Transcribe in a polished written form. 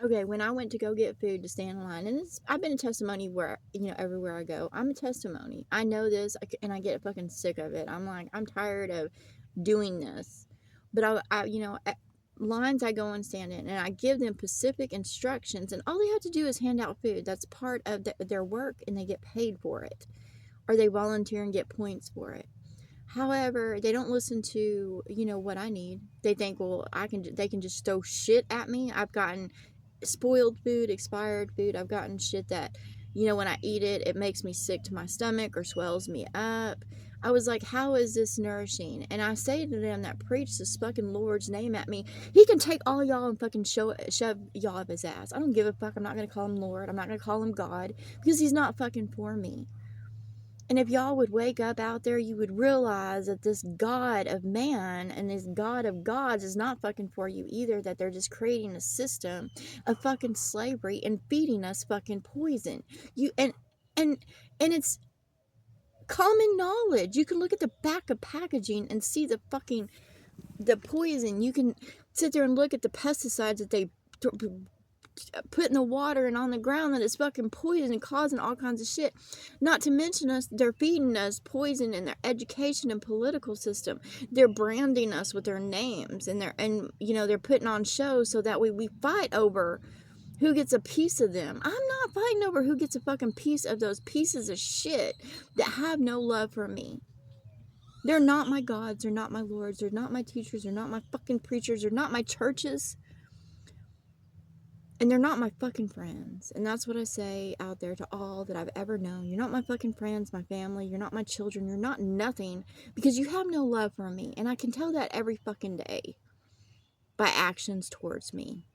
Okay, when I went to go get food to stand in line, and I've been a testimony where, everywhere I go, I'm a testimony. I know this, and I get fucking sick of it. I'm like, I'm tired of doing this. But at lines I go and stand in, and I give them specific instructions, and all they have to do is hand out food. That's part of their work, and they get paid for it, or they volunteer and get points for it. However, they don't listen to, what I need. They think, well, they can just throw shit at me. I've gotten spoiled food, expired food. I've gotten shit that, when I eat it, it makes me sick to my stomach or swells me up. I was like, how is this nourishing? And I say to them that preach this fucking Lord's name at me, he can take all y'all and fucking shove y'all up his ass. I don't give a fuck. I'm not going to call him Lord. I'm not going to call him God, because he's not fucking for me. And if y'all would wake up out there, you would realize that this God of man and this God of gods is not fucking for you either, that they're just creating a system of fucking slavery and feeding us fucking poison. You and and it's common knowledge. You can look at the back of packaging and see the poison. You can sit there and look at the pesticides that they put in the water and on the ground, that is fucking poison and causing all kinds of shit. Not to mention they're feeding us poison in their education and political system. They're branding us with their names, and they're putting on shows so that we fight over who gets a piece of them. I'm not fighting over who gets a fucking piece of those pieces of shit that have no love for me. They're not my gods, they're not my lords, they're not my teachers, they're not my fucking preachers, they're not my churches. And they're not my fucking friends. And that's what I say out there to all that I've ever known. You're not my fucking friends, my family. You're not my children. You're not nothing, because you have no love for me. And I can tell that every fucking day by actions towards me.